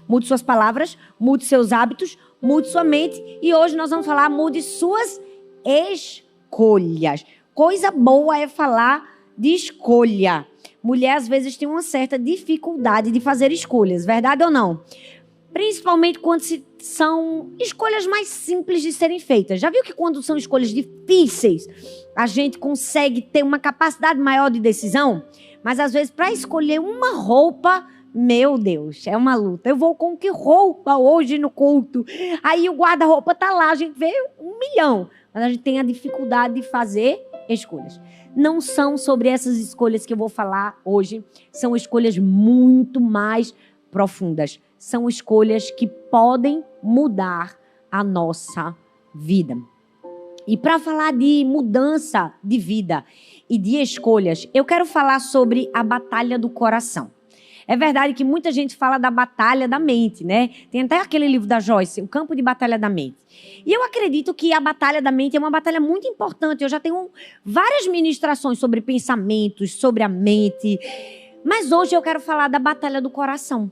Mude suas palavras, mude seus hábitos, mude sua mente. E hoje nós vamos falar, mude suas escolhas. Coisa boa é falar de escolha. Mulher, às vezes, tem uma certa dificuldade de fazer escolhas, verdade ou não? Principalmente quando são escolhas mais simples de serem feitas. Já viu que quando são escolhas difíceis, a gente consegue ter uma capacidade maior de decisão? Mas, às vezes, para escolher uma roupa, meu Deus, é uma luta. Eu vou com que roupa hoje no culto? Aí o guarda-roupa tá lá, a gente vê 1 milhão. Mas a gente tem a dificuldade de fazer escolhas. Não são sobre essas escolhas que eu vou falar hoje. São escolhas muito mais profundas. São escolhas que podem mudar a nossa vida. E para falar de mudança de vida e de escolhas, eu quero falar sobre a batalha do coração. É verdade que muita gente fala da batalha da mente, né? Tem até aquele livro da Joyce, O Campo de Batalha da Mente. E eu acredito que a batalha da mente é uma batalha muito importante. Eu já tenho várias ministrações sobre pensamentos, sobre a mente. Mas hoje eu quero falar da batalha do coração.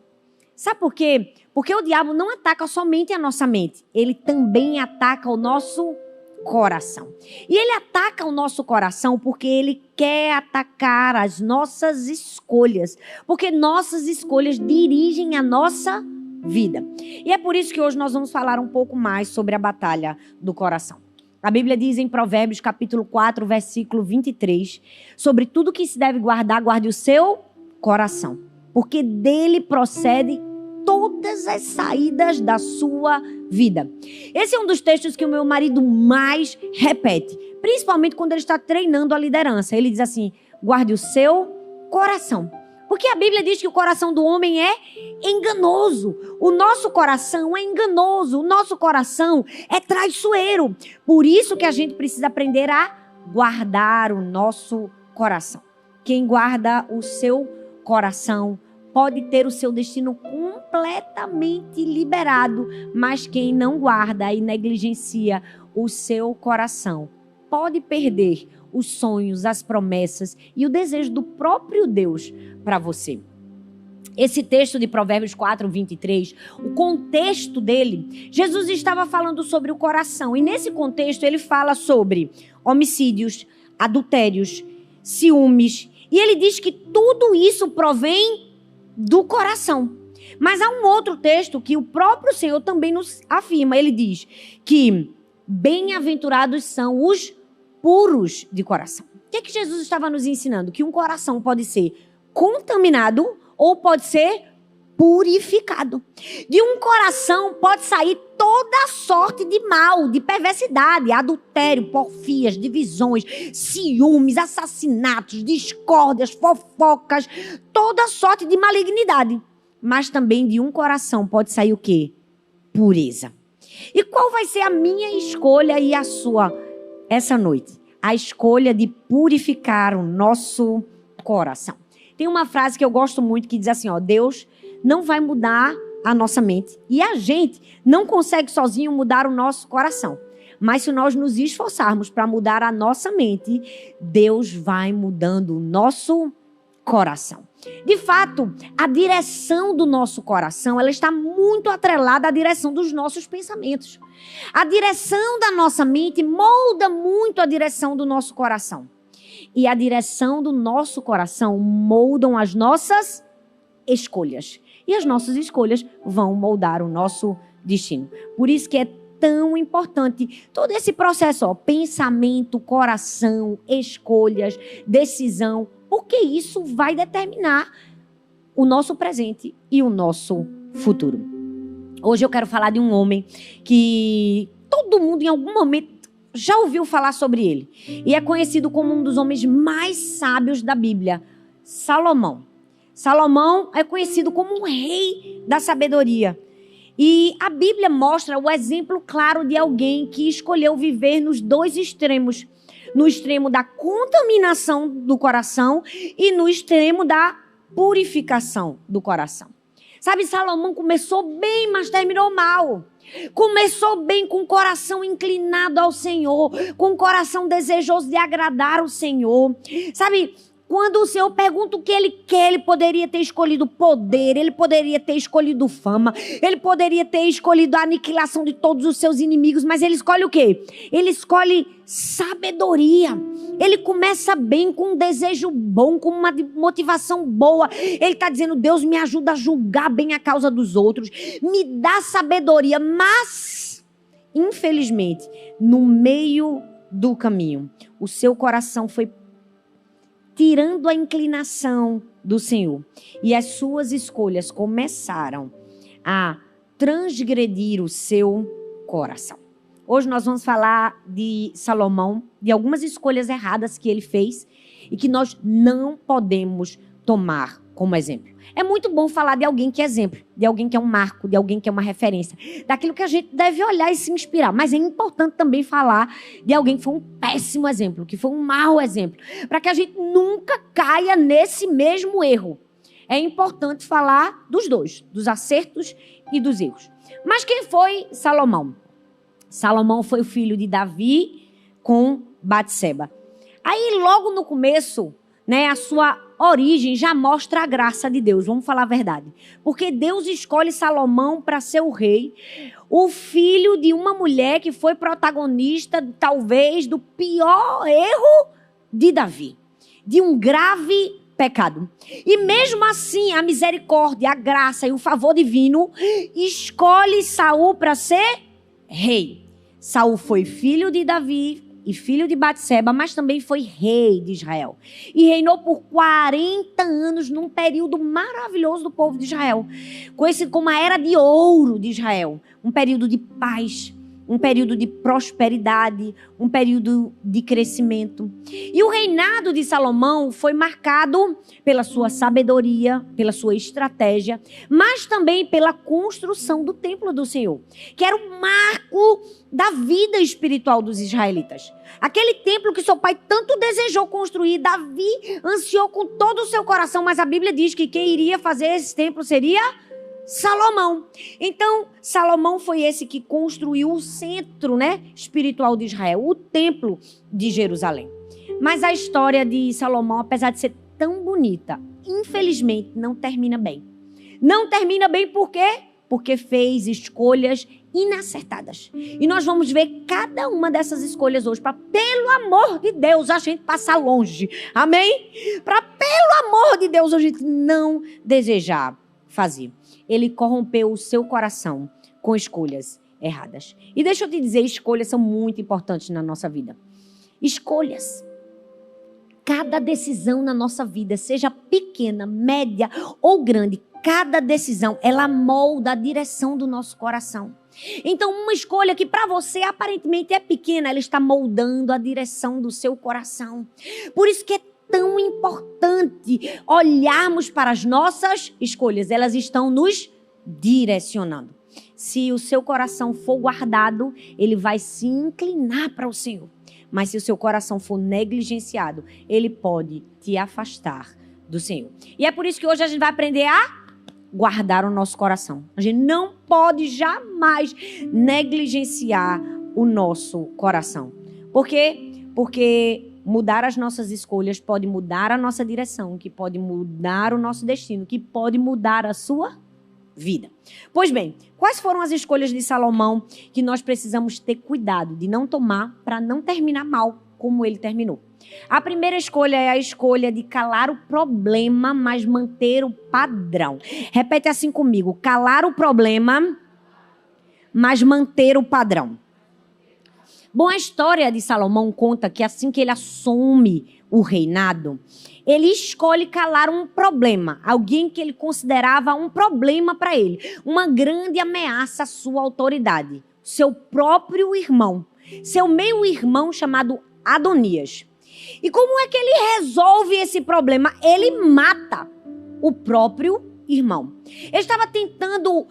Sabe por quê? Porque o diabo não ataca somente a nossa mente. Ele também ataca o nosso coração. E ele ataca o nosso coração porque ele quer atacar as nossas escolhas. Porque nossas escolhas dirigem a nossa vida. E é por isso que hoje nós vamos falar um pouco mais sobre a batalha do coração. A Bíblia diz em Provérbios capítulo 4, versículo 23, sobre tudo que se deve guardar, guarde o seu coração. Porque dele procede todas as saídas da sua vida. Esse é um dos textos que o meu marido mais repete, principalmente quando ele está treinando a liderança. Ele diz assim, guarde o seu coração. Porque a Bíblia diz que o coração do homem é enganoso. O nosso coração é enganoso. O nosso coração é traiçoeiro. Por isso que a gente precisa aprender a guardar o nosso coração. Quem guarda o seu coração pode ter o seu destino completamente liberado, mas quem não guarda e negligencia o seu coração pode perder os sonhos, as promessas e o desejo do próprio Deus para você. Esse texto de Provérbios 4, 23, o contexto dele, Jesus estava falando sobre o coração. E nesse contexto ele fala sobre homicídios, adultérios, ciúmes. E ele diz que tudo isso provém do coração. Mas há um outro texto que o próprio Senhor também nos afirma. Ele diz que bem-aventurados são os puros de coração. O que é que Jesus estava nos ensinando? Que um coração pode ser contaminado ou pode ser purificado. De um coração pode sair toda sorte de mal, de perversidade, adultério, porfias, divisões, ciúmes, assassinatos, discórdias, fofocas, toda sorte de malignidade. Mas também de um coração pode sair o quê? Pureza. E qual vai ser a minha escolha e a sua essa noite? A escolha de purificar o nosso coração. Tem uma frase que eu gosto muito que diz assim, ó, Deus não vai mudar a nossa mente. E a gente não consegue sozinho mudar o nosso coração. Mas se nós nos esforçarmos para mudar a nossa mente, Deus vai mudando o nosso coração. De fato, a direção do nosso coração, ela está muito atrelada à direção dos nossos pensamentos. A direção da nossa mente molda muito a direção do nosso coração. E a direção do nosso coração moldam as nossas escolhas. E as nossas escolhas vão moldar o nosso destino. Por isso que é tão importante todo esse processo, ó, pensamento, coração, escolhas, decisão, porque isso vai determinar o nosso presente e o nosso futuro. Hoje eu quero falar de um homem que todo mundo em algum momento já ouviu falar sobre ele. E é conhecido como um dos homens mais sábios da Bíblia, Salomão. Salomão é conhecido como um rei da sabedoria. E a Bíblia mostra o exemplo claro de alguém que escolheu viver nos dois extremos. No extremo da contaminação do coração e no extremo da purificação do coração. Sabe, Salomão começou bem, mas terminou mal. Começou bem com o coração inclinado ao Senhor, com o coração desejoso de agradar o Senhor. Sabe, Quando o Senhor pergunta o que ele quer, ele poderia ter escolhido poder, ele poderia ter escolhido fama, ele poderia ter escolhido a aniquilação de todos os seus inimigos, mas ele escolhe o quê? Ele escolhe sabedoria. Ele começa bem, com um desejo bom, com uma motivação boa. Ele está dizendo: Deus, me ajuda a julgar bem a causa dos outros, me dá sabedoria. Mas, infelizmente, no meio do caminho, o seu coração foi tirando a inclinação do Senhor. E as suas escolhas começaram a transgredir o seu coração. Hoje nós vamos falar de Salomão, de algumas escolhas erradas que ele fez e que nós não podemos tomar como exemplo. É muito bom falar de alguém que é exemplo, de alguém que é um marco, de alguém que é uma referência, daquilo que a gente deve olhar e se inspirar. Mas é importante também falar de alguém que foi um péssimo exemplo, que foi um mau exemplo, para que a gente nunca caia nesse mesmo erro. É importante falar dos dois, dos acertos e dos erros. Mas quem foi Salomão? Salomão foi o filho de Davi com Batseba. Aí logo no começo, a sua origem já mostra a graça de Deus, vamos falar a verdade. Porque Deus escolhe Salomão para ser o rei, o filho de uma mulher que foi protagonista, talvez, do pior erro de Davi, de um grave pecado. E mesmo assim, a misericórdia, a graça e o favor divino escolhe Saul para ser rei. Saul foi filho de Davi e filho de Batseba, mas também foi rei de Israel. E reinou por 40 anos num período maravilhoso do povo de Israel, conhecido como a Era de Ouro de Israel. Um período de paz, um período de prosperidade, um período de crescimento. E o reinado de Salomão foi marcado pela sua sabedoria, pela sua estratégia, mas também pela construção do templo do Senhor, que era um marco da vida espiritual dos israelitas. Aquele templo que seu pai tanto desejou construir, Davi ansiou com todo o seu coração, mas a Bíblia diz que quem iria fazer esse templo seria Salomão. Então, Salomão foi esse que construiu o centro, espiritual de Israel, o templo de Jerusalém. Mas a história de Salomão, apesar de ser tão bonita, infelizmente não termina bem. Não termina bem por quê? Porque fez escolhas inacertadas. E nós vamos ver cada uma dessas escolhas hoje, para, pelo amor de Deus, a gente passar longe. Amém? Para, pelo amor de Deus, a gente não desejar fazer. Ele corrompeu o seu coração com escolhas erradas. E deixa eu te dizer, escolhas são muito importantes na nossa vida. Escolhas. Cada decisão na nossa vida, seja pequena, média ou grande, cada decisão, ela molda a direção do nosso coração. Então, uma escolha que para você aparentemente é pequena, ela está moldando a direção do seu coração. Por isso que é tão importante olharmos para as nossas escolhas. Elas estão nos direcionando. Se o seu coração for guardado, ele vai se inclinar para o Senhor. Mas se o seu coração for negligenciado, ele pode te afastar do Senhor. E é por isso que hoje a gente vai aprender a guardar o nosso coração. A gente não pode jamais negligenciar o nosso coração. Por quê? Porque mudar as nossas escolhas pode mudar a nossa direção, que pode mudar o nosso destino, que pode mudar a sua vida. Pois bem, quais foram as escolhas de Salomão que nós precisamos ter cuidado de não tomar para não terminar mal como ele terminou? A primeira escolha é a escolha de calar o problema, mas manter o padrão. Repete assim comigo: calar o problema, mas manter o padrão. Bom, a história de Salomão conta que assim que ele assume o reinado, ele escolhe calar um problema, alguém que ele considerava um problema para ele, uma grande ameaça à sua autoridade, seu próprio irmão, seu meio-irmão chamado Adonias. E como é que ele resolve esse problema? Ele mata o próprio irmão. Ele estava tentando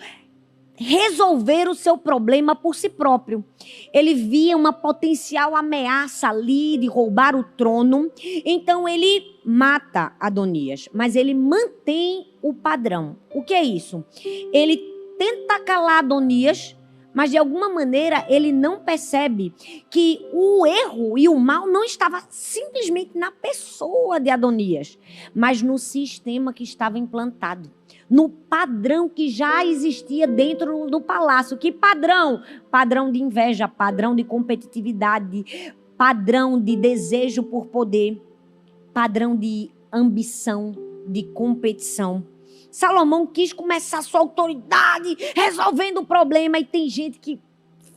resolver o seu problema por si próprio. Ele via uma potencial ameaça ali de roubar o trono, então ele mata Adonias, mas ele mantém o padrão. O que é isso? Ele tenta calar Adonias, mas de alguma maneira ele não percebe que o erro e o mal não estava simplesmente na pessoa de Adonias, mas no sistema que estava implantado, no padrão que já existia dentro do palácio. Que padrão? Padrão de inveja, padrão de competitividade, padrão de desejo por poder, padrão de ambição, de competição. Salomão quis começar sua autoridade resolvendo o problema, e tem gente que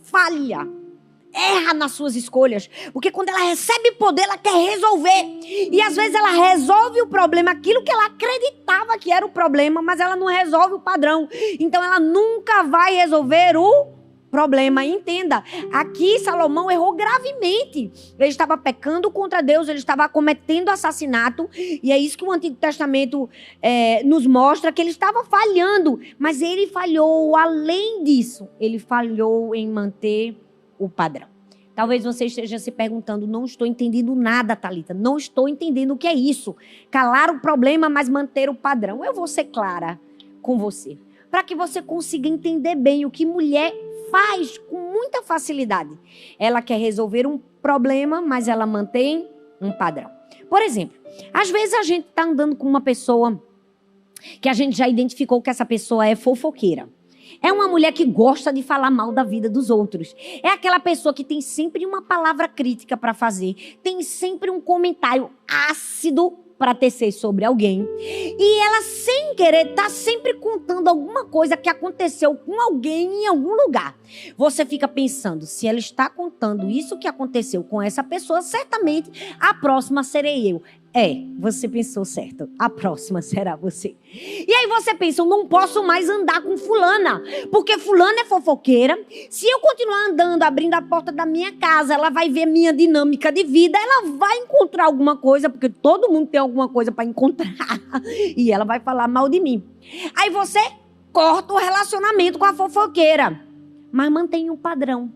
falha, erra nas suas escolhas, porque quando ela recebe poder, ela quer resolver, e às vezes ela resolve o problema, aquilo que ela acreditava que era o problema, mas ela não resolve o padrão, então ela nunca vai resolver o problema. Entenda, aqui Salomão errou gravemente. Ele estava pecando contra Deus, ele estava cometendo assassinato, e é isso que o Antigo Testamento nos mostra, que ele estava falhando, mas ele falhou além disso, ele falhou em manter o padrão. Talvez você esteja se perguntando: não estou entendendo nada, Thalita, não estou entendendo o que é isso, calar o problema, mas manter o padrão. Eu vou ser clara com você, para que você consiga entender bem o que mulher faz com muita facilidade. Ela quer resolver um problema, mas ela mantém um padrão. Por exemplo, às vezes a gente está andando com uma pessoa que a gente já identificou que essa pessoa é fofoqueira. É uma mulher que gosta de falar mal da vida dos outros. É aquela pessoa que tem sempre uma palavra crítica para fazer, tem sempre um comentário ácido para tecer sobre alguém. E ela, sem querer, está sempre contando alguma coisa que aconteceu com alguém em algum lugar. Você fica pensando: se ela está contando isso que aconteceu com essa pessoa, certamente a próxima serei eu. Você pensou certo. A próxima será você. E aí você pensa: eu não posso mais andar com fulana, porque fulana é fofoqueira. Se eu continuar andando, abrindo a porta da minha casa, ela vai ver minha dinâmica de vida, ela vai encontrar alguma coisa, porque todo mundo tem alguma coisa para encontrar, e ela vai falar mal de mim. Aí você corta o relacionamento com a fofoqueira, mas mantém o padrão.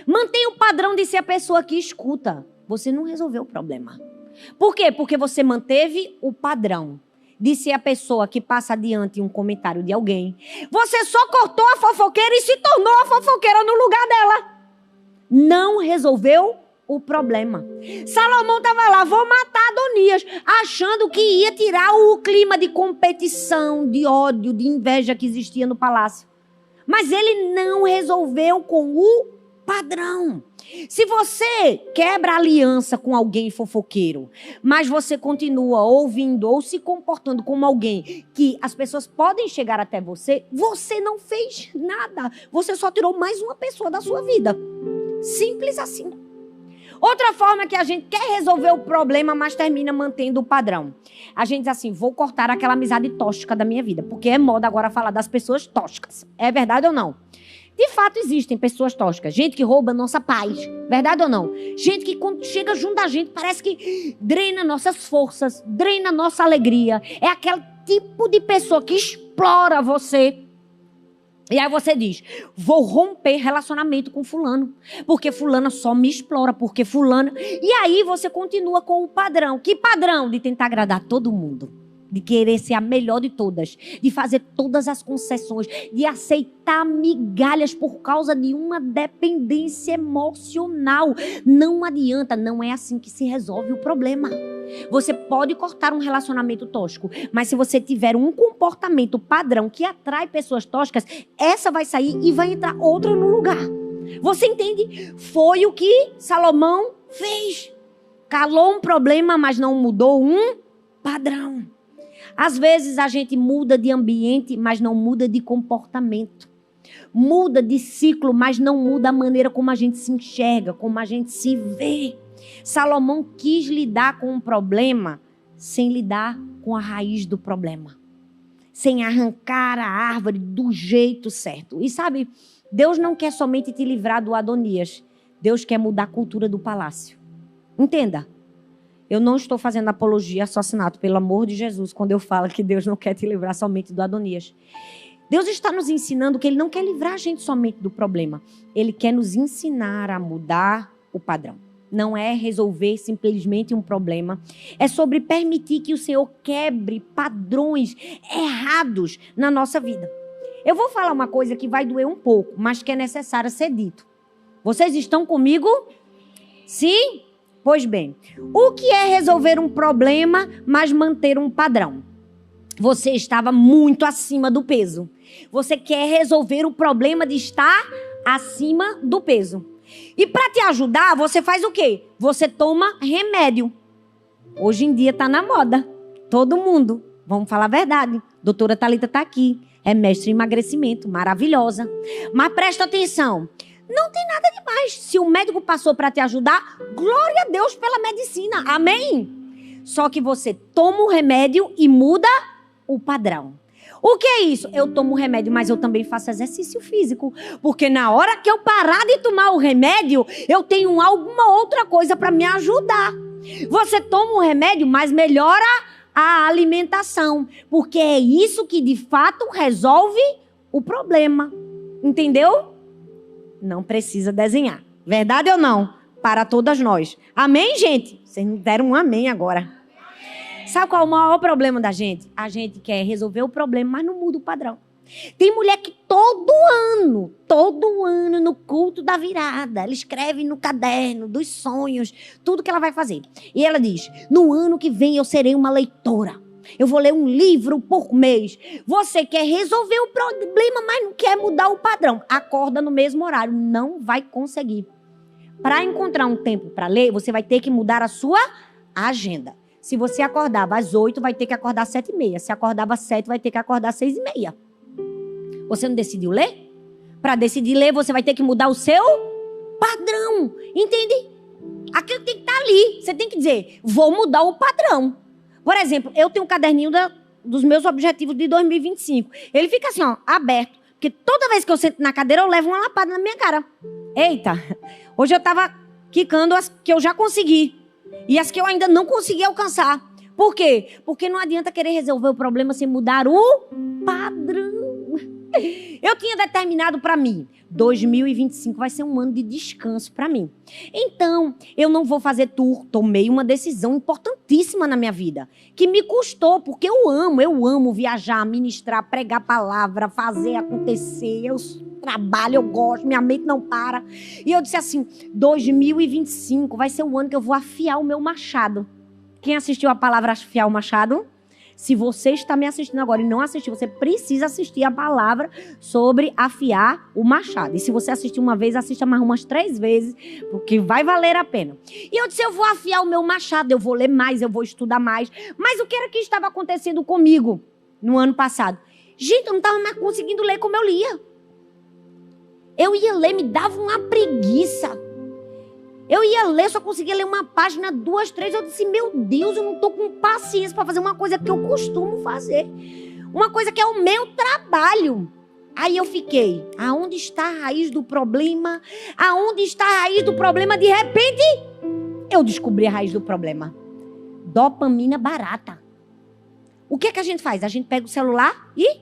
Mantém o padrão de ser a pessoa que escuta. Você não resolveu o problema. Por quê? Porque você manteve o padrão de ser a pessoa que passa adiante um comentário de alguém. Você só cortou a fofoqueira e se tornou a fofoqueira no lugar dela. Não resolveu o problema. Salomão estava lá: vou matar Adonias, achando que ia tirar o clima de competição, de ódio, de inveja que existia no palácio. Mas ele não resolveu com o padrão. Se você quebra aliança com alguém fofoqueiro, mas você continua ouvindo ou se comportando como alguém que as pessoas podem chegar até você, você não fez nada. Você só tirou mais uma pessoa da sua vida. Simples assim. Outra forma que a gente quer resolver o problema, mas termina mantendo o padrão. A gente diz assim: vou cortar aquela amizade tóxica da minha vida, porque é moda agora falar das pessoas tóxicas. É verdade ou não? De fato, existem pessoas tóxicas. Gente que rouba nossa paz. Verdade ou não? Gente que, quando chega junto da gente, parece que drena nossas forças, drena nossa alegria. É aquele tipo de pessoa que explora você. E aí você diz: vou romper relacionamento com fulano, porque fulana só me explora, porque fulana... E aí você continua com o padrão. Que padrão? De tentar agradar todo mundo. De querer ser a melhor de todas, de fazer todas as concessões, de aceitar migalhas por causa de uma dependência emocional. Não adianta, não é assim que se resolve o problema. Você pode cortar um relacionamento tóxico, mas se você tiver um comportamento padrão que atrai pessoas tóxicas, essa vai sair e vai entrar outra no lugar. Você entende? Foi o que Salomão fez. Calou um problema, mas não mudou um padrão. Às vezes a gente muda de ambiente, mas não muda de comportamento. Muda de ciclo, mas não muda a maneira como a gente se enxerga, como a gente se vê. Salomão quis lidar com um problema sem lidar com a raiz do problema. Sem arrancar a árvore do jeito certo. E sabe, Deus não quer somente te livrar do Adonias. Deus quer mudar a cultura do palácio. Entenda. Eu não estou fazendo apologia a assassinato, pelo amor de Jesus, quando eu falo que Deus não quer te livrar somente do Adonias. Deus está nos ensinando que Ele não quer livrar a gente somente do problema. Ele quer nos ensinar a mudar o padrão. Não é resolver simplesmente um problema. É sobre permitir que o Senhor quebre padrões errados na nossa vida. Eu vou falar uma coisa que vai doer um pouco, mas que é necessário ser dito. Vocês estão comigo? Sim? Pois bem, o que é resolver um problema, mas manter um padrão? Você estava muito acima do peso. Você quer resolver o problema de estar acima do peso. E para te ajudar, você faz o quê? Você toma remédio. Hoje em dia está na moda. Todo mundo. Vamos falar a verdade. Doutora Thalita está aqui. É mestre em emagrecimento. Maravilhosa. Mas presta atenção. Não tem nada demais. Se o médico passou para te ajudar, glória a Deus pela medicina. Amém? Só que você toma o remédio e muda o padrão. O que é isso? Eu tomo remédio, mas eu também faço exercício físico. Porque na hora que eu parar de tomar o remédio, eu tenho alguma outra coisa para me ajudar. Você toma o remédio, mas melhora a alimentação. Porque é isso que de fato resolve o problema. Entendeu? Não precisa desenhar. Verdade ou não? Para todas nós. Amém, gente? Vocês não deram um amém agora. Sabe qual é o maior problema da gente? A gente quer resolver o problema, mas não muda o padrão. Tem mulher que todo ano, no culto da virada, ela escreve no caderno dos sonhos, tudo que ela vai fazer. E ela diz, no ano que vem eu serei uma leitora. Eu vou ler um livro por mês. Você quer resolver o problema, mas não quer mudar o padrão. Acorda no mesmo horário. Não vai conseguir. Para encontrar um tempo para ler, você vai ter que mudar a sua agenda. Se você acordava às 8, vai ter que acordar às 7h30. Se acordava às 7, vai ter que acordar às 6h30. Você não decidiu ler? Para decidir ler, você vai ter que mudar o seu padrão. Entende? Aquilo tem que estar ali. Você tem que dizer, vou mudar o padrão. Por exemplo, eu tenho um caderninho dos meus objetivos de 2025. Ele fica assim, ó, aberto. Porque toda vez que eu sento na cadeira, eu levo uma lapada na minha cara. Eita, hoje eu estava quicando as que eu já consegui. E as que eu ainda não consegui alcançar. Por quê? Porque não adianta querer resolver o problema sem mudar o padrão. Eu tinha determinado para mim, 2025 vai ser um ano de descanso para mim. Então, eu não vou fazer tour. Tomei uma decisão importantíssima na minha vida, que me custou, porque eu amo viajar, ministrar, pregar palavra, fazer acontecer. Eu trabalho, eu gosto, minha mente não para. E eu disse assim, 2025 vai ser o ano que eu vou afiar o meu machado. Quem assistiu a palavra afiar o machado? Se você está me assistindo agora e não assistiu, você precisa assistir a palavra sobre afiar o machado. E se você assistiu uma vez, assista mais umas 3 vezes, porque vai valer a pena. E eu disse, eu vou afiar o meu machado, eu vou ler mais, eu vou estudar mais. Mas o que era que estava acontecendo comigo no ano passado? Gente, eu não estava mais conseguindo ler como eu lia. Eu ia ler, me dava uma preguiça. Eu ia ler, só conseguia ler uma página, 2, 3. Eu disse, meu Deus, eu não estou com paciência para fazer uma coisa que eu costumo fazer. Uma coisa que é o meu trabalho. Aí eu fiquei, aonde está a raiz do problema? Aonde está a raiz do problema? De repente, eu descobri a raiz do problema. Dopamina barata. O que é que a gente faz? A gente pega o celular e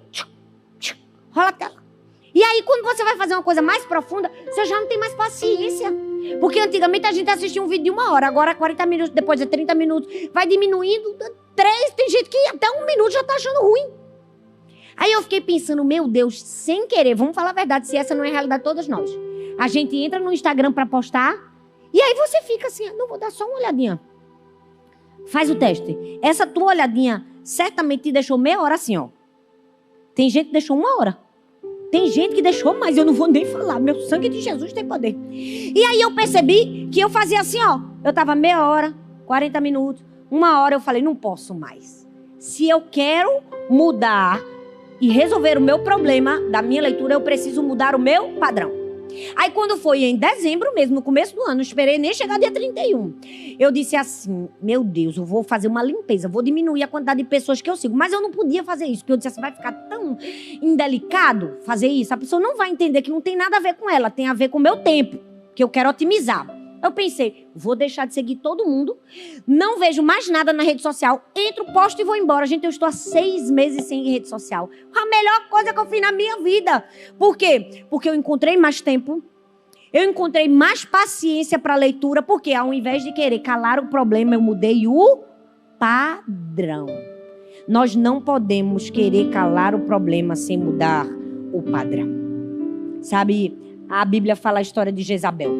rola a tela. E aí, quando você vai fazer uma coisa mais profunda, você já não tem mais paciência. Porque antigamente a gente assistia um vídeo de 1 hora, agora 40 minutos, depois é 30 minutos, vai diminuindo, 3, tem gente que até 1 minuto já tá achando ruim. Aí eu fiquei pensando, meu Deus, sem querer, vamos falar a verdade, se essa não é a realidade de todas nós. A gente entra no Instagram pra postar, e aí você fica assim, não, vou dar só uma olhadinha. Faz o teste. Essa tua olhadinha certamente te deixou meia hora assim, ó. Tem gente que deixou 1 hora. Tem gente que deixou mais, eu não vou nem falar. Meu sangue de Jesus tem poder. E aí eu percebi que eu fazia assim, ó. Eu tava meia hora, 40 minutos, 1 hora. Eu falei, não posso mais. Se eu quero mudar e resolver o meu problema da minha leitura, eu preciso mudar o meu padrão. Aí quando foi em dezembro mesmo, no começo do ano, não esperei nem chegar dia 31. Eu disse assim, meu Deus, eu vou fazer uma limpeza, vou diminuir a quantidade de pessoas que eu sigo. Mas eu não podia fazer isso, porque eu disse assim, vai ficar tão indelicado fazer isso. A pessoa não vai entender que não tem nada a ver com ela, tem a ver com o meu tempo, que eu quero otimizar. Eu pensei, vou deixar de seguir todo mundo, não vejo mais nada na rede social, entro, posto e vou embora. Gente, eu estou há 6 meses sem rede social. A melhor coisa que eu fiz na minha vida. Por quê? Porque eu encontrei mais tempo, eu encontrei mais paciência para a leitura, porque ao invés de querer calar o problema, eu mudei o padrão. Nós não podemos querer calar o problema sem mudar o padrão. Sabe, a Bíblia fala a história de Jezabel,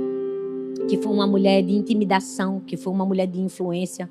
que foi uma mulher de intimidação, que foi uma mulher de influência.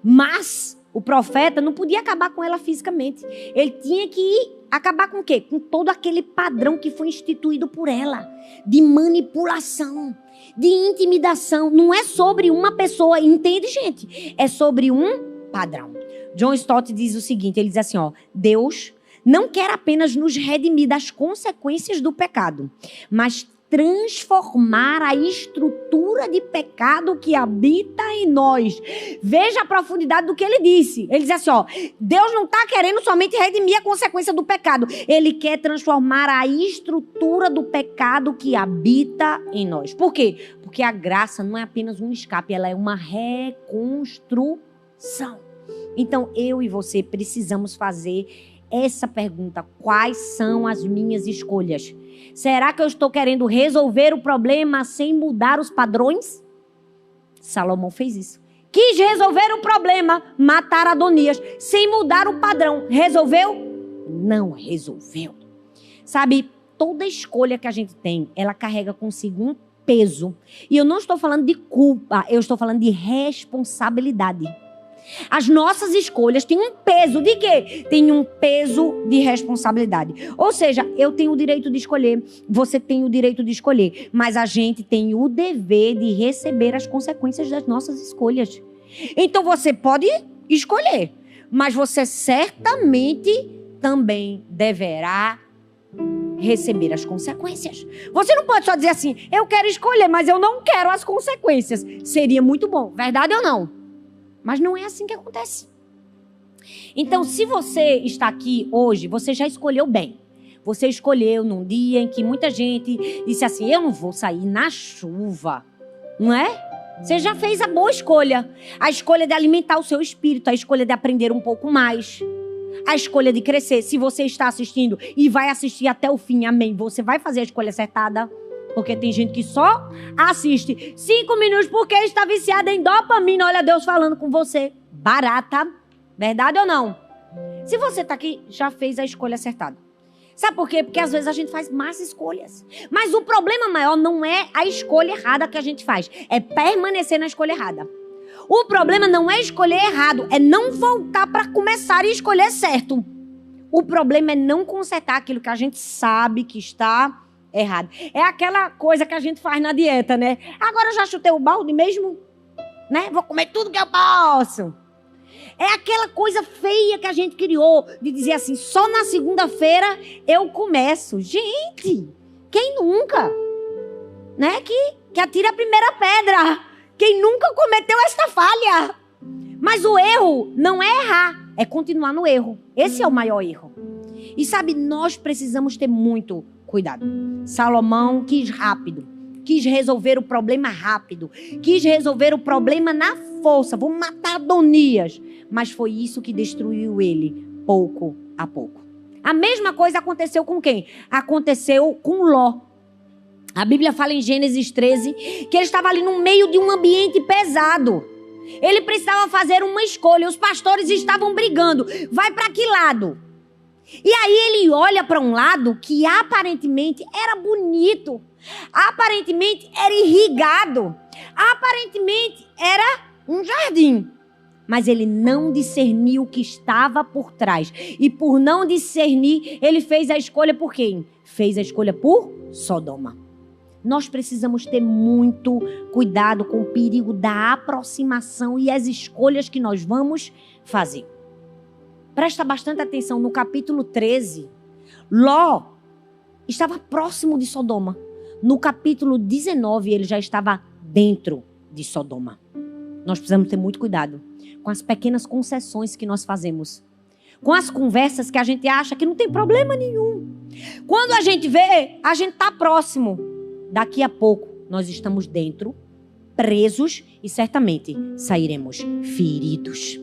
Mas o profeta não podia acabar com ela fisicamente. Ele tinha que acabar com o quê? Com todo aquele padrão que foi instituído por ela, de manipulação, de intimidação. Não é sobre uma pessoa, entende, gente? É sobre um padrão. John Stott diz o seguinte, ele diz assim, Deus não quer apenas nos redimir das consequências do pecado, mas transformar a estrutura de pecado que habita em nós. Veja a profundidade do que ele disse. Ele diz assim, Deus não está querendo somente redimir a consequência do pecado. Ele quer transformar a estrutura do pecado que habita em nós. Por quê? Porque a graça não é apenas um escape, ela é uma reconstrução. Então, eu e você precisamos fazer essa pergunta: quais são as minhas escolhas? Será que eu estou querendo resolver o problema sem mudar os padrões? Salomão fez isso. Quis resolver o problema, matar Adonias, sem mudar o padrão. Resolveu? Não resolveu. Sabe, toda escolha que a gente tem, ela carrega consigo um peso. E eu não estou falando de culpa, eu estou falando de responsabilidade. As nossas escolhas têm um peso de quê? Tem um peso de responsabilidade. Ou seja, eu tenho o direito de escolher, você tem o direito de escolher, mas a gente tem o dever de receber as consequências das nossas escolhas. Então você pode escolher, mas você certamente também deverá receber as consequências. Você não pode só dizer assim, eu quero escolher, mas eu não quero as consequências. Seria muito bom, verdade ou não? Mas não é assim que acontece. Então, se você está aqui hoje, você já escolheu bem. Você escolheu num dia em que muita gente disse assim, eu não vou sair na chuva. Não é? Você já fez a boa escolha. A escolha de alimentar o seu espírito, a escolha de aprender um pouco mais. A escolha de crescer. Se você está assistindo e vai assistir até o fim, amém, você vai fazer a escolha acertada. Porque tem gente que só assiste 5 minutos porque está viciada em dopamina. Olha Deus falando com você. Barata. Verdade ou não? Se você está aqui, já fez a escolha acertada. Sabe por quê? Porque às vezes a gente faz más escolhas. Mas o problema maior não é a escolha errada que a gente faz. É permanecer na escolha errada. O problema não é escolher errado. É não voltar para começar e escolher certo. O problema é não consertar aquilo que a gente sabe que está errado. É aquela coisa que a gente faz na dieta, né? Agora eu já chutei o balde mesmo, né? Vou comer tudo que eu posso. É aquela coisa feia que a gente criou de dizer assim, só na segunda-feira eu começo. Gente, quem nunca? Né? Que atira a primeira pedra. Quem nunca cometeu esta falha? Mas o erro não é errar, é continuar no erro. Esse é o maior erro. E sabe, nós precisamos ter muito cuidado. Salomão quis rápido, quis resolver o problema rápido, quis resolver o problema na força, vou matar Adonias, mas foi isso que destruiu ele, pouco a pouco. A mesma coisa aconteceu com quem? Aconteceu com Ló. A Bíblia fala em Gênesis 13, que ele estava ali no meio de um ambiente pesado. Ele precisava fazer uma escolha, os pastores estavam brigando, vai para que lado? E aí ele olha para um lado que aparentemente era bonito, aparentemente era irrigado, aparentemente era um jardim. Mas ele não discerniu o que estava por trás. E por não discernir, ele fez a escolha por quem? Fez a escolha por Sodoma. Nós precisamos ter muito cuidado com o perigo da aproximação e as escolhas que nós vamos fazer. Presta bastante atenção, no capítulo 13, Ló estava próximo de Sodoma. No capítulo 19, ele já estava dentro de Sodoma. Nós precisamos ter muito cuidado com as pequenas concessões que nós fazemos. Com as conversas que a gente acha que não tem problema nenhum. Quando a gente vê, a gente está próximo. Daqui a pouco, nós estamos dentro, presos e certamente sairemos feridos.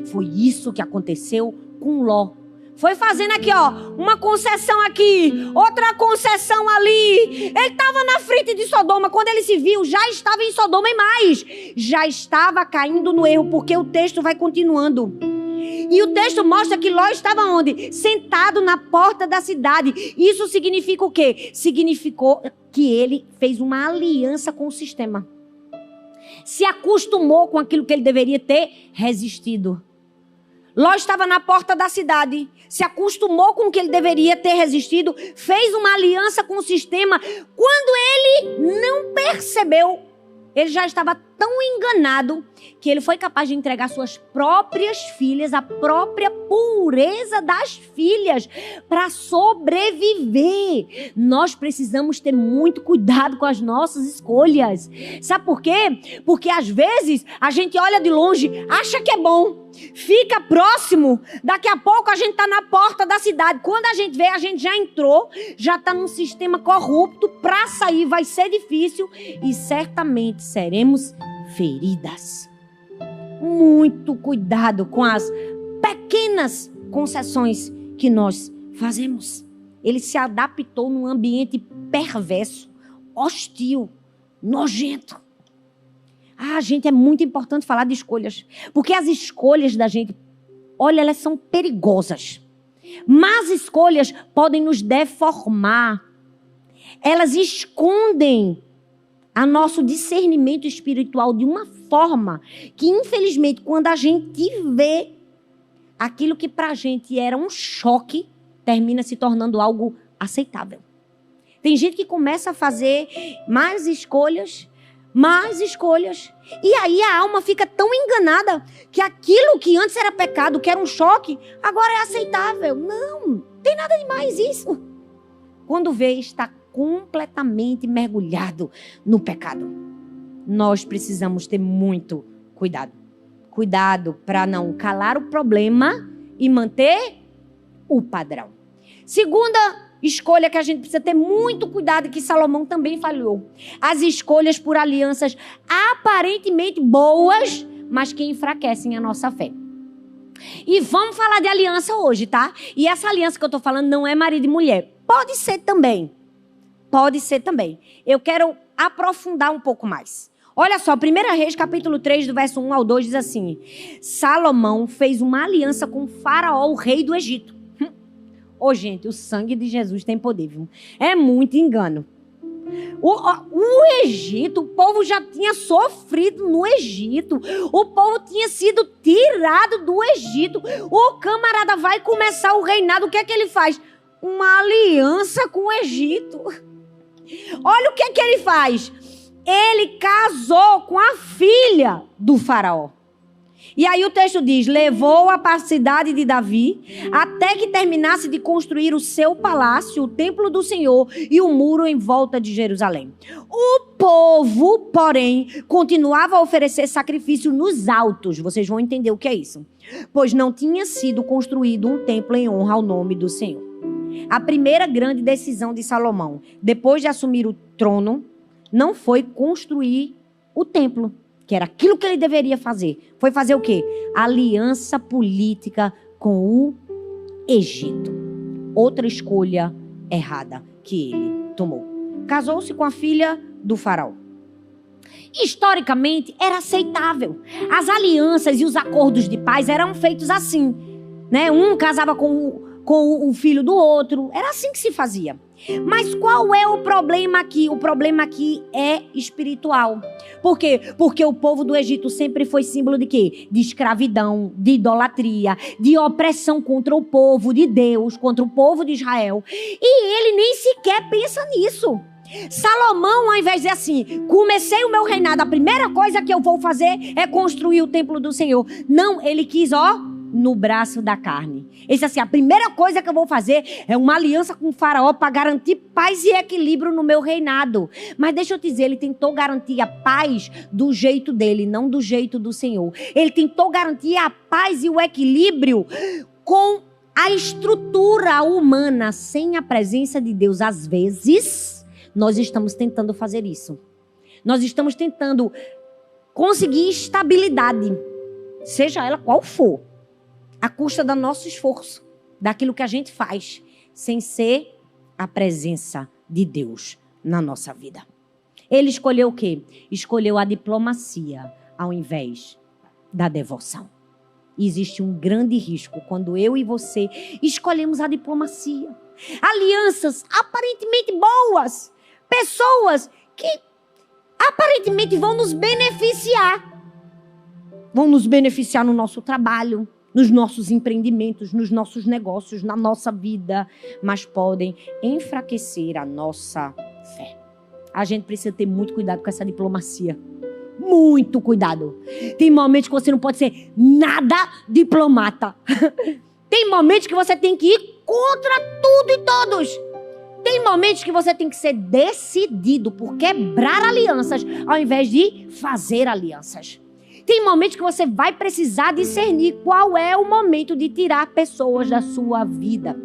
Foi isso que aconteceu com Ló. Foi fazendo aqui, uma concessão aqui, outra concessão ali. Ele estava na frente de Sodoma. Quando ele se viu, já estava em Sodoma e mais. Já estava caindo no erro, porque o texto vai continuando. E o texto mostra que Ló estava onde? Sentado na porta da cidade. Isso significa o quê? Significou que ele fez uma aliança com o sistema. Se acostumou com aquilo que ele deveria ter resistido. Ló estava na porta da cidade, se acostumou com o que ele deveria ter resistido, fez uma aliança com o sistema. Quando ele não percebeu, ele já estava tão enganado que ele foi capaz de entregar suas próprias filhas, a própria pureza das filhas, para sobreviver. Nós precisamos ter muito cuidado com as nossas escolhas. Sabe por quê? Porque às vezes a gente olha de longe, acha que é bom, fica próximo, daqui a pouco a gente está na porta da cidade. Quando a gente vê, a gente já entrou, já está num sistema corrupto, para sair vai ser difícil e certamente seremos feridas. Muito cuidado com as pequenas concessões que nós fazemos. Ele se adaptou num ambiente perverso, hostil, nojento. Gente, é muito importante falar de escolhas, porque as escolhas da gente, olha, elas são perigosas. Más escolhas podem nos deformar. Elas escondem a nosso discernimento espiritual de uma forma que, infelizmente, quando a gente vê aquilo que pra gente era um choque, termina se tornando algo aceitável. Tem gente que começa a fazer mais escolhas, e aí a alma fica tão enganada que aquilo que antes era pecado, que era um choque, agora é aceitável. Não tem nada demais isso. Quando vê, está completamente mergulhado no pecado. Nós precisamos ter muito cuidado. Cuidado para não calar o problema e manter o padrão. Segunda escolha que a gente precisa ter muito cuidado, que Salomão também falhou. As escolhas por alianças aparentemente boas, mas que enfraquecem a nossa fé. E vamos falar de aliança hoje, tá? E essa aliança que eu tô falando não é marido e mulher. Pode ser também. Pode ser também. Eu quero aprofundar um pouco mais. Olha só, 1 Reis, capítulo 3, do verso 1 ao 2, diz assim: Salomão fez uma aliança com Faraó, o rei do Egito. Gente, o sangue de Jesus tem poder, viu? É muito engano. O Egito, o povo já tinha sofrido no Egito. O povo tinha sido tirado do Egito. O camarada vai começar o reinado. O que é que ele faz? Uma aliança com o Egito. Olha o que é que ele faz. Ele casou com a filha do faraó. E aí o texto diz: levou-a para a cidade de Davi, até que terminasse de construir o seu palácio, o templo do Senhor e o muro em volta de Jerusalém. O povo, porém, continuava a oferecer sacrifício nos altos. Vocês vão entender o que é isso. Pois não tinha sido construído um templo em honra ao nome do Senhor. A primeira grande decisão de Salomão, depois de assumir o trono, não foi construir o templo, que era aquilo que ele deveria fazer. Foi fazer o quê? Aliança política com o Egito. Outra escolha errada que ele tomou. Casou-se com a filha do faraó. Historicamente, era aceitável. As alianças e os acordos de paz eram feitos assim, né? Um casava com o filho do outro. Era assim que se fazia. Mas qual é o problema aqui? O problema aqui é espiritual. Por quê? Porque o povo do Egito sempre foi símbolo de quê? De escravidão, de idolatria, de opressão contra o povo de Deus, contra o povo de Israel. E ele nem sequer pensa nisso. Salomão, ao invés de dizer assim, comecei o meu reinado, a primeira coisa que eu vou fazer é construir o templo do Senhor. Não, ele quis, no braço da carne. Ele disse assim: a primeira coisa que eu vou fazer é uma aliança com o faraó para garantir paz e equilíbrio no meu reinado. Mas deixa eu te dizer, ele tentou garantir a paz do jeito dele, não do jeito do Senhor. Ele tentou garantir a paz e o equilíbrio com a estrutura humana, sem a presença de Deus. Às vezes, nós estamos tentando fazer isso. Nós estamos tentando conseguir estabilidade, seja ela qual for, à custa do nosso esforço, daquilo que a gente faz, sem ser a presença de Deus na nossa vida. Ele escolheu o quê? Escolheu a diplomacia ao invés da devoção. E existe um grande risco quando eu e você escolhemos a diplomacia. Alianças aparentemente boas. Pessoas que aparentemente vão nos beneficiar. Vão nos beneficiar no nosso trabalho, nos nossos empreendimentos, nos nossos negócios, na nossa vida. Mas podem enfraquecer a nossa fé. A gente precisa ter muito cuidado com essa diplomacia. Muito cuidado. Tem momentos que você não pode ser nada diplomata. Tem momentos que você tem que ir contra tudo e todos. Tem momentos que você tem que ser decidido por quebrar alianças ao invés de fazer alianças. Tem momentos que você vai precisar discernir qual é o momento de tirar pessoas da sua vida.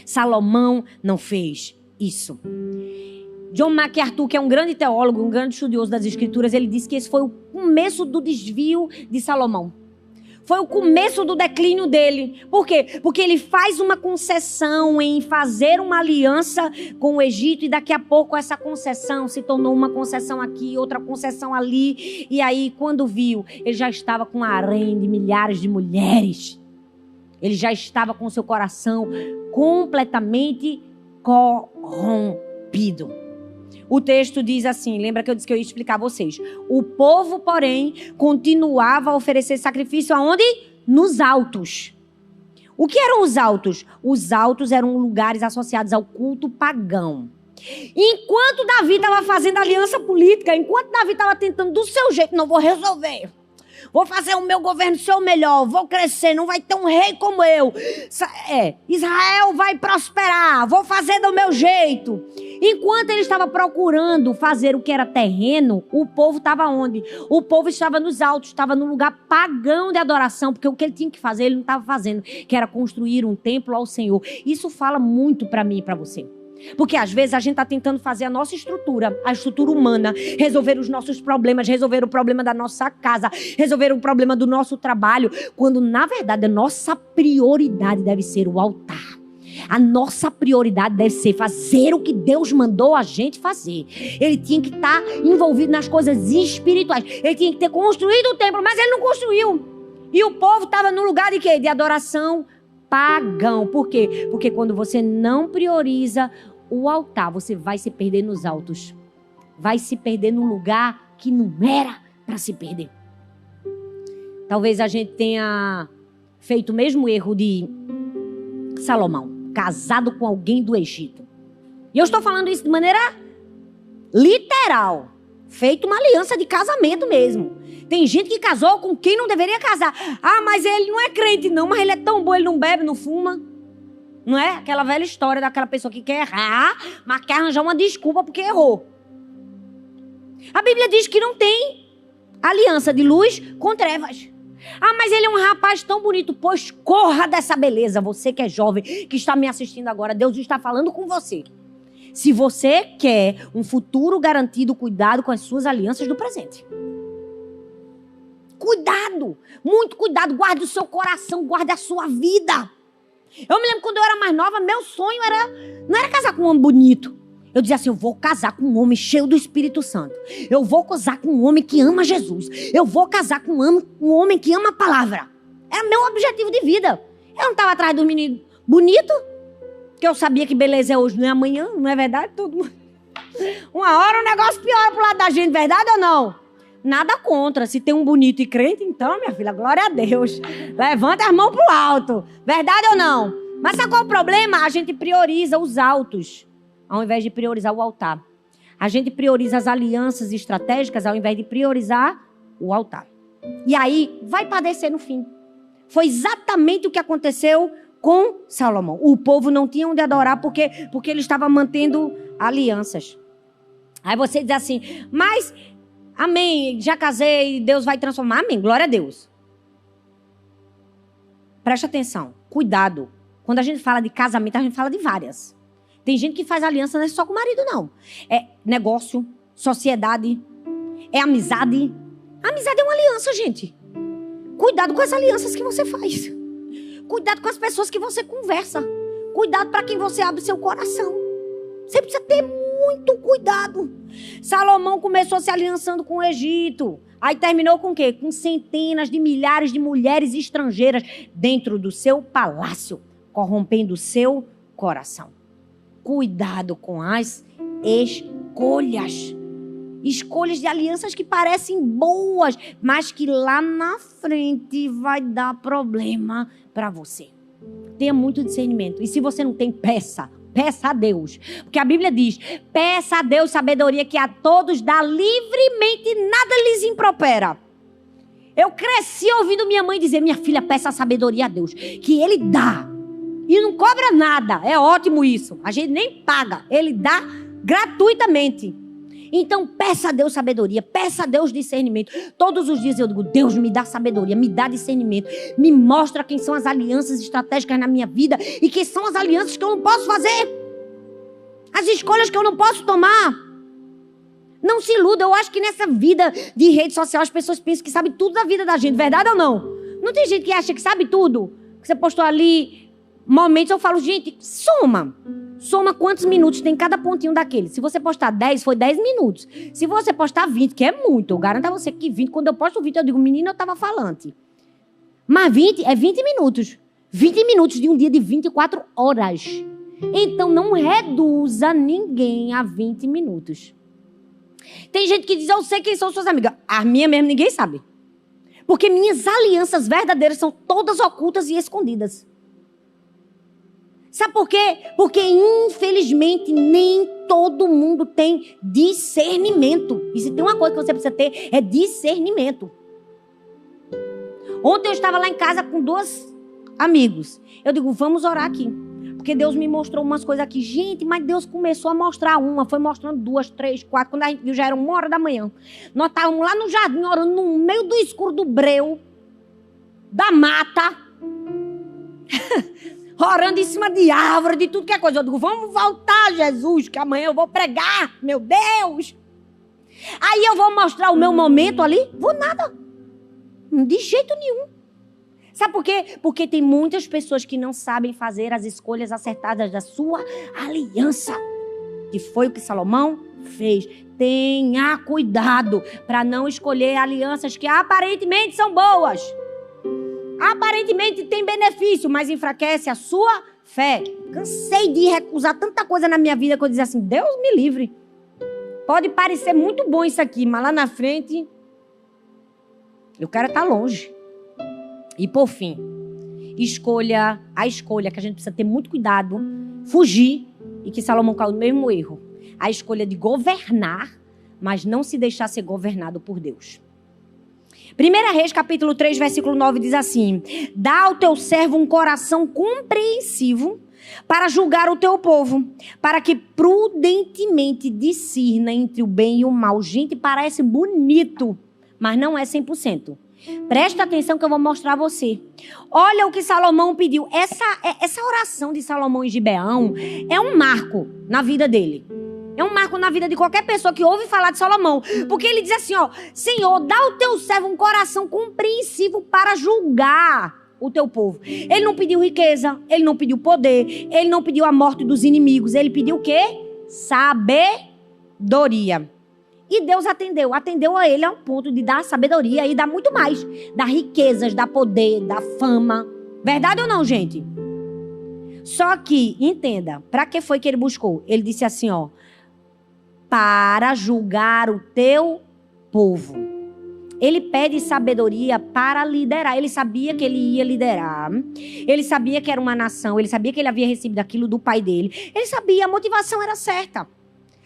Salomão não fez isso. John MacArthur, que é um grande teólogo, um grande estudioso das Escrituras, ele disse que esse foi o começo do desvio de Salomão. Foi o começo do declínio dele. Por quê? Porque ele faz uma concessão em fazer uma aliança com o Egito e daqui a pouco essa concessão se tornou uma concessão aqui, outra concessão ali. E aí, quando viu, ele já estava com um harém de milhares de mulheres. Ele já estava com seu coração completamente corrompido. O texto diz assim, lembra que eu disse que eu ia explicar a vocês. O povo, porém, continuava a oferecer sacrifício aonde? Nos altos. O que eram os altos? Os altos eram lugares associados ao culto pagão. Enquanto Davi estava fazendo aliança política, enquanto Davi estava tentando do seu jeito, não vou resolver. Vou fazer o meu governo ser o melhor, vou crescer, não vai ter um rei como eu. Israel vai prosperar, vou fazer do meu jeito. Enquanto ele estava procurando fazer o que era terreno, o povo estava onde? O povo estava nos altos, estava no lugar pagão de adoração, porque o que ele tinha que fazer, ele não estava fazendo, que era construir um templo ao Senhor. Isso fala muito para mim e para você. Porque às vezes a gente está tentando fazer a nossa estrutura, a estrutura humana, resolver os nossos problemas, resolver o problema da nossa casa, resolver o problema do nosso trabalho, quando na verdade a nossa prioridade deve ser o altar. A nossa prioridade deve ser fazer o que Deus mandou a gente fazer. Ele tinha que estar envolvido nas coisas espirituais. Ele tinha que ter construído o templo, mas ele não construiu. E o povo estava no lugar de quê? De adoração pagão. Por quê? Porque quando você não prioriza o altar, você vai se perder nos altos. Vai se perder num lugar que não era para se perder. Talvez a gente tenha feito o mesmo erro de Salomão, casado com alguém do Egito. E eu estou falando isso de maneira literal. Feito uma aliança de casamento mesmo. Tem gente que casou com quem não deveria casar. Ah, mas ele não é crente não, mas ele é tão bom, ele não bebe, não fuma. Não é? Aquela velha história daquela pessoa que quer errar, mas quer arranjar uma desculpa porque errou. A Bíblia diz que não tem aliança de luz com trevas. Ah, mas ele é um rapaz tão bonito. Pois corra dessa beleza. Você que é jovem, que está me assistindo agora, Deus está falando com você. Se você quer um futuro garantido, cuidado com as suas alianças do presente. Cuidado, muito cuidado. Guarde o seu coração, guarde a sua vida. Eu me lembro quando eu era mais nova, meu sonho não era casar com um homem bonito. Eu dizia assim, eu vou casar com um homem cheio do Espírito Santo. Eu vou casar com um homem que ama Jesus. Eu vou casar com um homem que ama a palavra. Era meu objetivo de vida. Eu não estava atrás do menino bonito, que eu sabia que beleza é hoje, não é amanhã, não é verdade? Todo mundo... Uma hora o negócio piora pro lado da gente, verdade ou não? Nada contra. Se tem um bonito e crente, então, minha filha, glória a Deus. Levanta as mãos pro alto. Verdade ou não? Mas sabe qual é o problema? A gente prioriza os altos, ao invés de priorizar o altar. A gente prioriza as alianças estratégicas, ao invés de priorizar o altar. E aí, vai padecer no fim. Foi exatamente o que aconteceu com Salomão. O povo não tinha onde adorar porque ele estava mantendo alianças. Aí você diz assim, mas... Amém, já casei, Deus vai transformar. Amém, glória a Deus. Preste atenção, cuidado. Quando a gente fala de casamento, a gente fala de várias. Tem gente que faz aliança não é só com o marido, não. É negócio, sociedade, é amizade. Amizade é uma aliança, gente. Cuidado com as alianças que você faz. Cuidado com as pessoas que você conversa. Cuidado para quem você abre seu coração. Você precisa ter muito cuidado. Salomão começou se aliançando com o Egito. Aí terminou com o quê? Com centenas de milhares de mulheres estrangeiras dentro do seu palácio, corrompendo o seu coração. Cuidado com as escolhas. Escolhas de alianças que parecem boas, mas que lá na frente vai dar problema para você. Tenha muito discernimento. E se você não tem, peça a Deus. Porque a Bíblia diz, peça a Deus sabedoria que a todos dá livremente, nada lhes impropera. Eu cresci ouvindo minha mãe dizer, minha filha, peça a sabedoria a Deus, que Ele dá. E não cobra nada, é ótimo isso. A gente nem paga, Ele dá gratuitamente. Então peça a Deus sabedoria, peça a Deus discernimento. Todos os dias eu digo, Deus me dá sabedoria, me dá discernimento. Me mostra quem são as alianças estratégicas na minha vida e quem são as alianças que eu não posso fazer. As escolhas que eu não posso tomar. Não se iluda, eu acho que nessa vida de rede social as pessoas pensam que sabem tudo da vida da gente, verdade ou não? Não tem gente que acha que sabe tudo? Que você postou ali momentos, eu falo, gente, Soma quantos minutos tem cada pontinho daquele. Se você postar 10, foi 10 minutos. Se você postar 20, que é muito, eu garanto a você que 20, quando eu posto 20, eu digo, menina, eu tava falante. Mas 20 é 20 minutos. 20 minutos de um dia de 24 horas. Então não reduza ninguém a 20 minutos. Tem gente que diz, eu sei quem são suas amigas. A minha mesmo ninguém sabe. Porque minhas alianças verdadeiras são todas ocultas e escondidas. Sabe por quê? Porque, infelizmente, nem todo mundo tem discernimento. E se tem uma coisa que você precisa ter, é discernimento. Ontem eu estava lá em casa com 2 amigos. Eu digo, vamos orar aqui. Porque Deus me mostrou umas coisas aqui. Gente, mas Deus começou a mostrar uma, foi mostrando 2, 3, 4. Quando a gente viu, já era 1h da manhã. Nós estávamos lá no jardim, orando no meio do escuro do breu, da mata. Orando em cima de árvore, de tudo que é coisa. Eu digo, vamos voltar, Jesus, que amanhã eu vou pregar, meu Deus. Aí eu vou mostrar o meu momento ali? Vou nada. De jeito nenhum. Sabe por quê? Porque tem muitas pessoas que não sabem fazer as escolhas acertadas da sua aliança. E foi o que Salomão fez. Tenha cuidado para não escolher alianças que aparentemente são boas. Aparentemente tem benefício, mas enfraquece a sua fé. Cansei de recusar tanta coisa na minha vida que eu dizia assim, Deus me livre. Pode parecer muito bom isso aqui, mas lá na frente, eu quero estar longe. E por fim, a escolha que a gente precisa ter muito cuidado, fugir, e que Salomão caiu no mesmo erro. A escolha de governar, mas não se deixar ser governado por Deus. 1 Reis, capítulo 3, versículo 9, diz assim, dá ao teu servo um coração compreensivo para julgar o teu povo, para que prudentemente discirna entre o bem e o mal. Gente, parece bonito, mas não é 100%. Presta atenção que eu vou mostrar a você. Olha o que Salomão pediu. Essa oração de Salomão em Gibeão é um marco na vida dele. É um marco na vida de qualquer pessoa que ouve falar de Salomão. Porque ele diz assim, ó, Senhor, dá ao teu servo um coração compreensivo para julgar o teu povo. Ele não pediu riqueza, ele não pediu poder, ele não pediu a morte dos inimigos. Ele pediu o quê? Sabedoria. E Deus atendeu a ele ao ponto de dar sabedoria e dar muito mais. Dar riquezas, dar poder, dar fama. Verdade ou não, gente? Só que, entenda, para que foi que ele buscou? Ele disse assim, ó, para julgar o teu povo. Ele pede sabedoria para liderar. Ele sabia que ele ia liderar. Ele sabia que era uma nação. Ele sabia que ele havia recebido aquilo do pai dele. Ele sabia, a motivação era certa.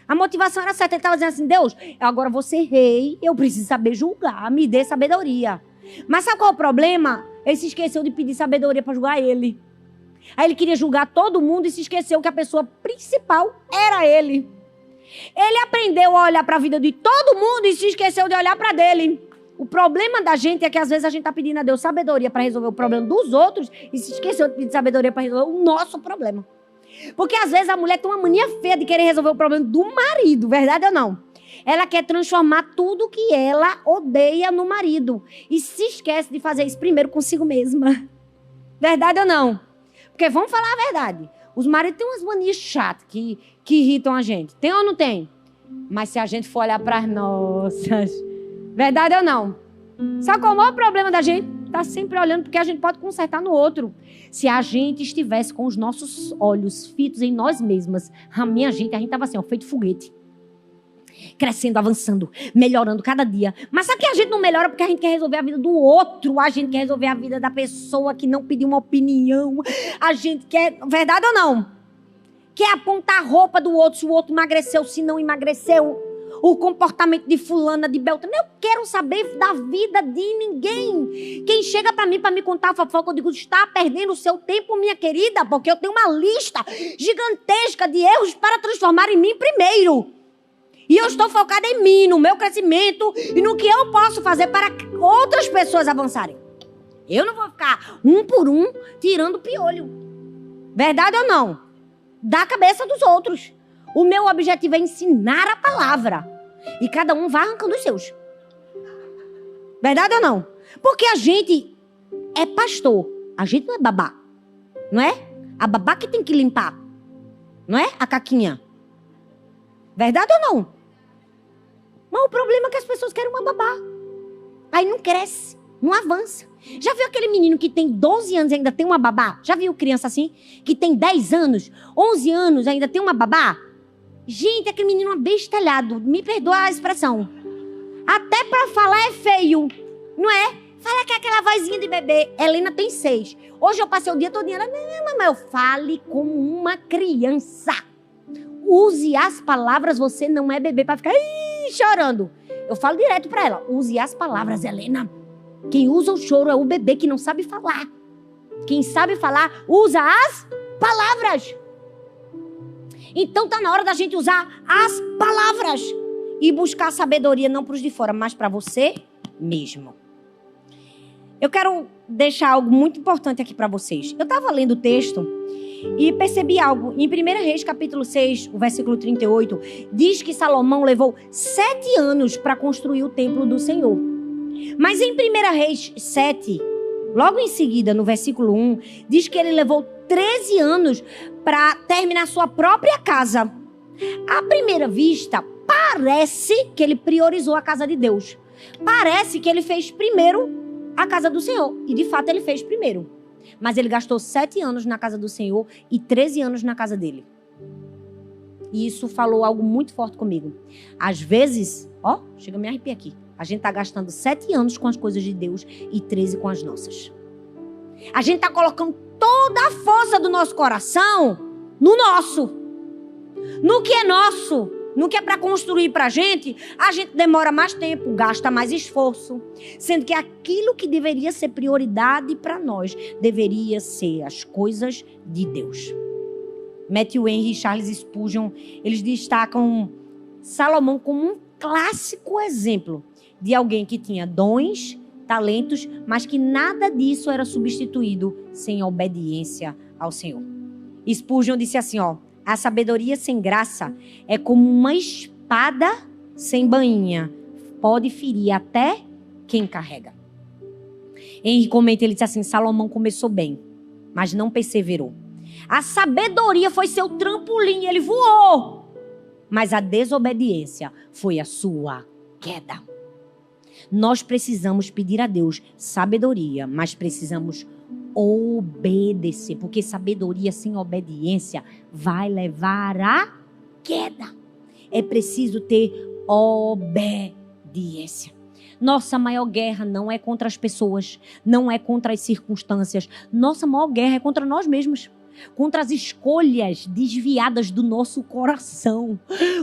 A motivação era certa. Ele estava dizendo assim, Deus, agora vou ser rei, eu preciso saber julgar, me dê sabedoria. Mas sabe qual é o problema? Ele se esqueceu de pedir sabedoria para julgar ele. Aí ele queria julgar todo mundo e se esqueceu que a pessoa principal era ele. Ele aprendeu a olhar para a vida de todo mundo e se esqueceu de olhar para dele. O problema da gente é que às vezes a gente está pedindo a Deus sabedoria para resolver o problema dos outros e se esqueceu de pedir sabedoria para resolver o nosso problema. Porque às vezes a mulher tem uma mania feia de querer resolver o problema do marido, verdade ou não? Ela quer transformar tudo que ela odeia no marido e se esquece de fazer isso primeiro consigo mesma. Verdade ou não? Porque vamos falar a verdade. Os maridos têm umas manias chatas que irritam a gente. Tem ou não tem? Mas se a gente for olhar para as nossas, Verdade ou não? Sabe qual é o maior problema da gente? Tá sempre olhando porque a gente pode consertar no outro. Se a gente estivesse com os nossos olhos fitos em nós mesmas, a gente tava assim, ó, feito foguete. Crescendo, avançando, melhorando cada dia. Mas sabe que a gente não melhora porque a gente quer resolver a vida do outro? A gente quer resolver a vida da pessoa que não pediu uma opinião. A gente quer... Verdade ou não? Quer apontar a roupa do outro, se o outro emagreceu, se não emagreceu. O comportamento de fulana, de beltrana. Eu quero saber da vida de ninguém. Quem chega pra mim, pra me contar a fofoca, eu digo, está perdendo o seu tempo, minha querida, porque eu tenho uma lista gigantesca de erros para transformar em mim primeiro. E eu estou focada em mim, no meu crescimento e no que eu posso fazer para outras pessoas avançarem. Eu não vou ficar um por um tirando piolho. Verdade ou não? Da cabeça dos outros. O meu objetivo é ensinar a palavra. E cada um vai arrancando os seus. Verdade ou não? Porque a gente é pastor. A gente não é babá. Não é? A babá que tem que limpar. Não é? A caquinha. Verdade ou não? Mas o problema é que as pessoas querem uma babá. Aí não cresce, não avança. Já viu aquele menino que tem 12 anos e ainda tem uma babá? Já viu criança assim? Que tem 10 anos, 11 anos e ainda tem uma babá? Gente, aquele menino é um bestalhado. Me perdoa a expressão. Até pra falar é feio, não é? Fala que é aquela vozinha de bebê. Helena tem 6. Hoje eu passei o dia todo ela, não, mamãe, eu fale como uma criança. Use as palavras, você não é bebê pra ficar chorando. Eu falo direto pra ela, use as palavras, Helena. Quem usa o choro é o bebê que não sabe falar. Quem sabe falar, usa as palavras. Então tá na hora da gente usar as palavras e buscar sabedoria não pros de fora, mas pra você mesmo. Eu quero deixar algo muito importante aqui pra vocês. Eu tava lendo o texto e percebi algo. Em 1 Reis, capítulo 6, o versículo 38, diz que Salomão levou 7 anos para construir o templo do Senhor. Mas em 1 Reis 7, logo em seguida, no versículo 1, diz que ele levou 13 anos para terminar sua própria casa. À primeira vista, parece que ele priorizou a casa de Deus. Parece que ele fez primeiro a casa do Senhor. E de fato ele fez primeiro. Mas ele gastou 7 anos na casa do Senhor e 13 anos na casa dele. E isso falou algo muito forte comigo. Às vezes, chega a me arrepiar aqui. A gente tá gastando 7 anos com as coisas de Deus e 13 com as nossas. A gente tá colocando toda a força do nosso coração no nosso. No que é nosso. No que é para construir pra gente, a gente demora mais tempo, gasta mais esforço. Sendo que aquilo que deveria ser prioridade para nós, deveria ser as coisas de Deus. Matthew Henry e Charles Spurgeon, eles destacam Salomão como um clássico exemplo de alguém que tinha dons, talentos, mas que nada disso era substituído sem obediência ao Senhor. Spurgeon disse assim, a sabedoria sem graça é como uma espada sem bainha. Pode ferir até quem carrega. Henry comenta, ele disse assim, Salomão começou bem, mas não perseverou. A sabedoria foi seu trampolim, ele voou. Mas a desobediência foi a sua queda. Nós precisamos pedir a Deus sabedoria, mas precisamos obedecer, porque sabedoria sem obediência vai levar à queda. É preciso ter obediência. Nossa maior guerra não é contra as pessoas, não é contra as circunstâncias. Nossa maior guerra é contra nós mesmos. Contra as escolhas desviadas do nosso coração,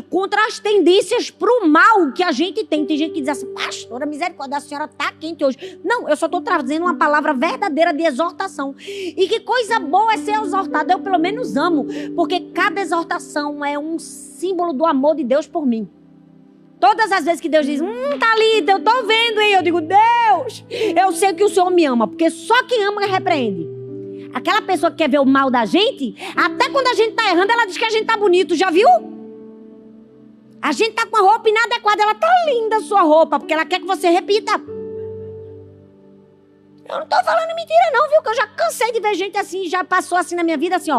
contra as tendências para o mal que a gente tem. Tem gente que diz assim, pastora, misericórdia, a senhora está quente hoje. Não, eu só estou trazendo uma palavra verdadeira de exortação. E que coisa boa é ser exortado. Eu pelo menos amo, porque cada exortação é um símbolo do amor de Deus por mim. Todas as vezes que Deus diz, Thalita, eu estou vendo, hein? Eu digo, Deus, eu sei que o Senhor me ama, porque só quem ama repreende. Aquela pessoa que quer ver o mal da gente, até quando a gente tá errando, ela diz que a gente tá bonito, já viu? A gente tá com a roupa inadequada, ela tá linda a sua roupa, porque ela quer que você repita. Eu não tô falando mentira não, viu? Que eu já cansei de ver gente assim, já passou assim na minha vida, assim,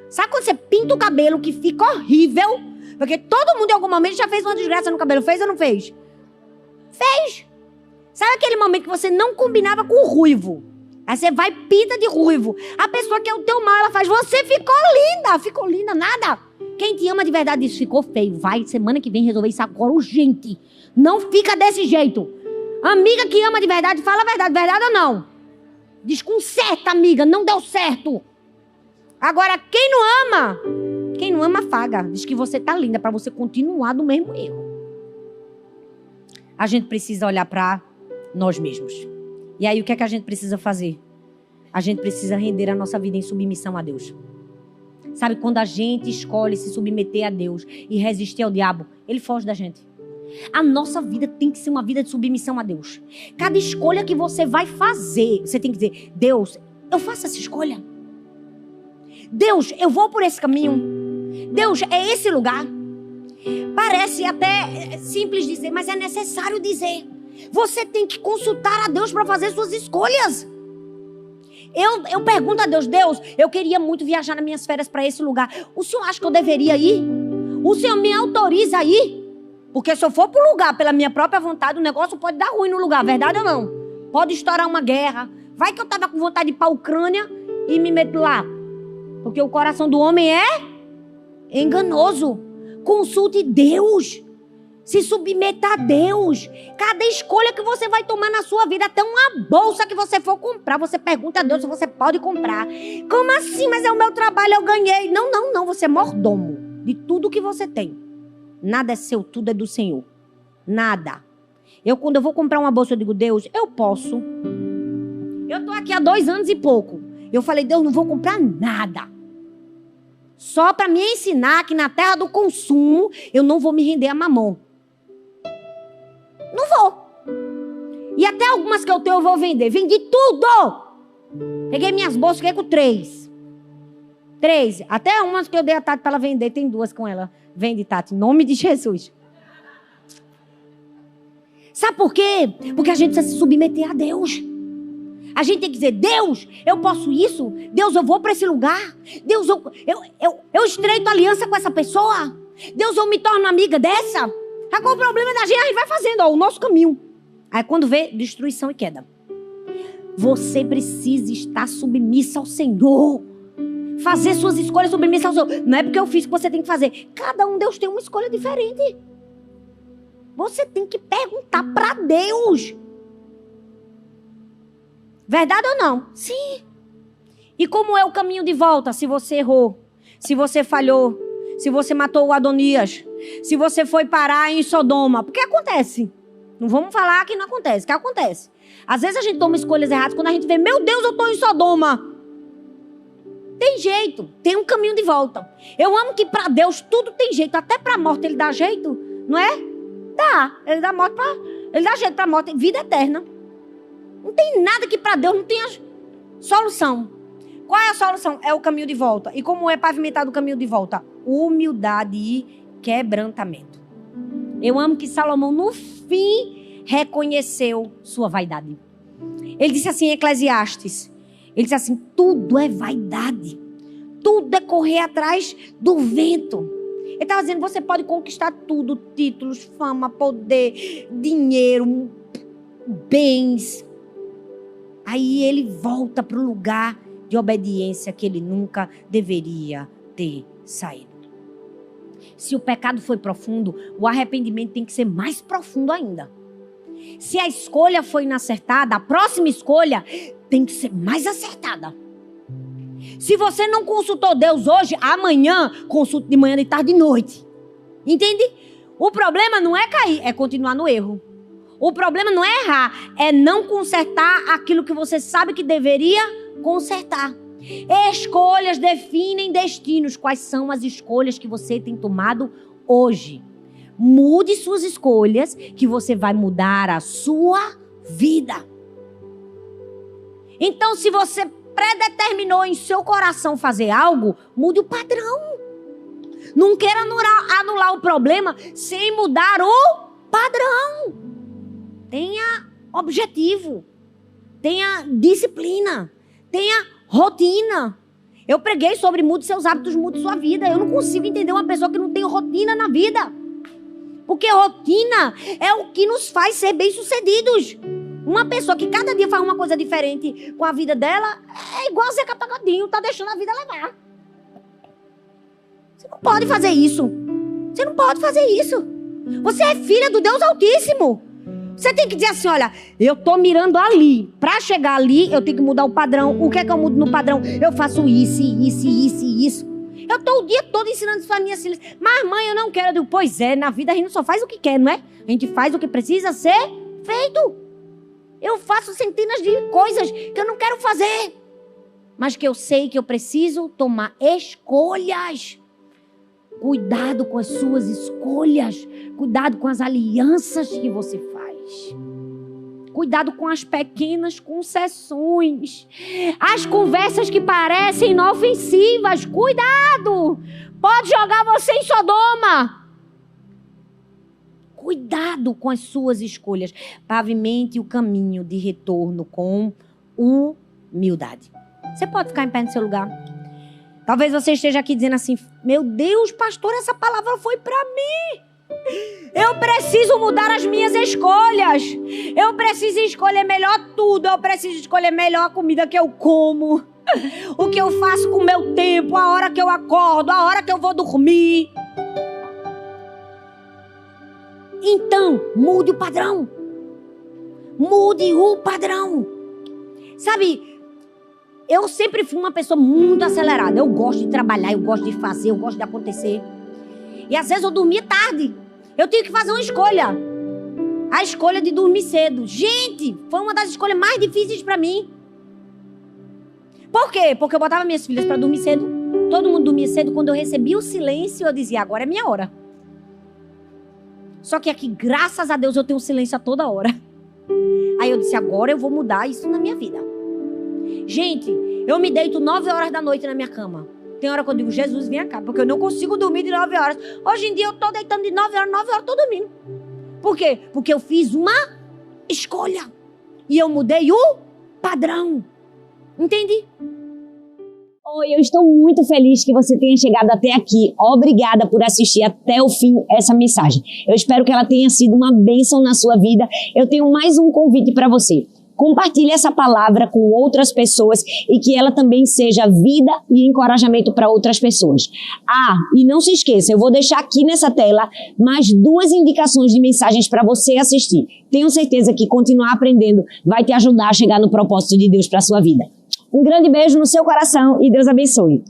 Sabe quando você pinta o cabelo, que fica horrível? Porque todo mundo em algum momento já fez uma desgraça no cabelo, fez ou não fez? Fez. Sabe aquele momento que você não combinava com o ruivo? Aí você vai pinta de ruivo. A pessoa que é o teu mal, ela faz, você ficou linda. Ficou linda, nada. Quem te ama de verdade diz, ficou feio. Vai, semana que vem resolver isso agora urgente. Não fica desse jeito. Amiga que ama de verdade, fala a verdade. Verdade ou não? Desconcerta, amiga, não deu certo. Agora, quem não ama, afaga. Diz que você tá linda pra você continuar do mesmo erro. A gente precisa olhar pra nós mesmos. E aí, o que é que a gente precisa fazer? A gente precisa render a nossa vida em submissão a Deus. Sabe, quando a gente escolhe se submeter a Deus e resistir ao diabo, ele foge da gente. A nossa vida tem que ser uma vida de submissão a Deus. Cada escolha que você vai fazer, você tem que dizer, Deus, eu faço essa escolha. Deus, eu vou por esse caminho. Deus, é esse lugar. Parece até simples dizer, mas é necessário dizer. Você tem que consultar a Deus para fazer suas escolhas. Eu pergunto a Deus, Deus, eu queria muito viajar nas minhas férias para esse lugar. O senhor acha que eu deveria ir? O senhor me autoriza a ir? Porque se eu for para o lugar pela minha própria vontade, o negócio pode dar ruim no lugar, verdade ou não? Pode estourar uma guerra. Vai que eu estava com vontade de ir para a Ucrânia e me meto lá. Porque o coração do homem é enganoso. Consulte Deus. Se submeta a Deus. Cada escolha que você vai tomar na sua vida, até uma bolsa que você for comprar, você pergunta a Deus se você pode comprar. Como assim? Mas é o meu trabalho, eu ganhei. Não. Você é mordomo de tudo que você tem. Nada é seu, tudo é do Senhor. Nada. Quando eu vou comprar uma bolsa, eu digo, Deus, eu posso. Eu tô aqui há 2 anos e pouco. Eu falei, Deus, não vou comprar nada. Só para me ensinar que na terra do consumo, eu não vou me render a mamão. Não vou. E até algumas que eu tenho eu vou vender. Vendi tudo. Peguei minhas bolsas, fiquei com 3. Até umas que eu dei a Tati para ela vender. Tem 2 com ela. Vende, Tati, em nome de Jesus. Sabe por quê? Porque a gente precisa se submeter a Deus. A gente tem que dizer, Deus, eu posso isso? Deus, eu vou para esse lugar? Deus, eu estreito aliança com essa pessoa? Deus, eu me torno amiga dessa? Qual o problema da gente? A gente vai fazendo o nosso caminho. Aí quando vê, destruição e queda. Você precisa estar submissa ao Senhor. Fazer suas escolhas submissa ao Senhor. Não é porque eu fiz que você tem que fazer. Cada um, Deus tem uma escolha diferente. Você tem que perguntar para Deus. Verdade ou não? Sim. E como é o caminho de volta? Se você errou, se você falhou, se você matou o Adonias, se você foi parar em Sodoma. Porque acontece. Não vamos falar que não acontece. Que acontece. Às vezes a gente toma escolhas erradas quando a gente vê, meu Deus, eu estou em Sodoma. Tem jeito. Tem um caminho de volta. Eu amo que para Deus tudo tem jeito. Até para a morte ele dá jeito. Não é? Dá. Ele dá jeito para a morte. Vida eterna. Não tem nada que para Deus não tenha solução. Qual é a solução? É o caminho de volta. E como é pavimentado o caminho de volta? Humildade e quebrantamento. Eu amo que Salomão, no fim, reconheceu sua vaidade. Ele disse assim em Eclesiastes. Ele disse assim, tudo é vaidade. Tudo é correr atrás do vento. Ele estava dizendo, você pode conquistar tudo. Títulos, fama, poder, dinheiro, bens. Aí ele volta para o lugar de obediência que ele nunca deveria ter saído. Se o pecado foi profundo, o arrependimento tem que ser mais profundo ainda. Se a escolha foi inacertada, a próxima escolha tem que ser mais acertada. Se você não consultou Deus hoje, amanhã, consulte de manhã, de tarde e de noite. Entende? O problema não é cair, é continuar no erro. O problema não é errar, é não consertar aquilo que você sabe que deveria consertar. Escolhas definem destinos. Quais são as escolhas que você tem tomado hoje? Mude suas escolhas, que você vai mudar a sua vida. Então, se você predeterminou em seu coração fazer algo, mude o padrão. Não queira anular o problema sem mudar o padrão. Tenha objetivo. Tenha disciplina. Tenha rotina. Eu preguei sobre mude seus hábitos, mude sua vida. Eu não consigo entender uma pessoa que não tem rotina na vida. Porque rotina é o que nos faz ser bem-sucedidos. Uma pessoa que cada dia faz uma coisa diferente com a vida dela é igual a Zeca Pagodinho, tá deixando a vida levar. Você não pode fazer isso. Você não pode fazer isso. Você é filha do Deus Altíssimo. Você tem que dizer assim, olha, eu tô mirando ali. Pra chegar ali, eu tenho que mudar o padrão. O que é que eu mudo no padrão? Eu faço isso, isso, isso e isso. Eu tô o dia todo ensinando isso para minhas filhas. Mas mãe, eu não quero. Eu digo, pois é, na vida a gente só faz o que quer, não é? A gente faz o que precisa ser feito. Eu faço centenas de coisas que eu não quero fazer. Mas que eu sei que eu preciso tomar escolhas. Cuidado com as suas escolhas. Cuidado com as alianças que você faz. Cuidado com as pequenas concessões. As conversas que parecem inofensivas. Cuidado! Pode jogar você em Sodoma. Cuidado com as suas escolhas. Pavimente o caminho de retorno com humildade. Você pode ficar em pé no seu lugar? Talvez você esteja aqui dizendo assim, meu Deus, pastor, essa palavra foi para mim. Eu preciso mudar as minhas escolhas. Eu preciso escolher melhor tudo. Eu preciso escolher melhor a comida que eu como. O que eu faço com o meu tempo, a hora que eu acordo, a hora que eu vou dormir. Então, mude o padrão. Mude o padrão. Sabe, eu sempre fui uma pessoa muito acelerada. Eu gosto de trabalhar, eu gosto de fazer, eu gosto de acontecer. E às vezes eu dormia tarde. Eu tinha que fazer uma escolha. A escolha de dormir cedo. Gente, foi uma das escolhas mais difíceis para mim. Por quê? Porque eu botava minhas filhas para dormir cedo. Todo mundo dormia cedo. Quando eu recebia o silêncio, eu dizia, agora é minha hora. Só que aqui, graças a Deus, eu tenho silêncio a toda hora. Aí eu disse, agora eu vou mudar isso na minha vida. Gente, eu me deito 9 horas da noite na minha cama. Tem hora que eu digo, Jesus, vem cá, porque eu não consigo dormir de 9 horas. Hoje em dia eu tô deitando de 9 horas tô dormindo. Por quê? Porque eu fiz uma escolha. E eu mudei o padrão. Entende? Oi, eu estou muito feliz que você tenha chegado até aqui. Obrigada por assistir até o fim essa mensagem. Eu espero que ela tenha sido uma bênção na sua vida. Eu tenho mais um convite para você. Compartilhe essa palavra com outras pessoas e que ela também seja vida e encorajamento para outras pessoas. E não se esqueça, eu vou deixar aqui nessa tela mais 2 indicações de mensagens para você assistir. Tenho certeza que continuar aprendendo vai te ajudar a chegar no propósito de Deus para a sua vida. Um grande beijo no seu coração e Deus abençoe.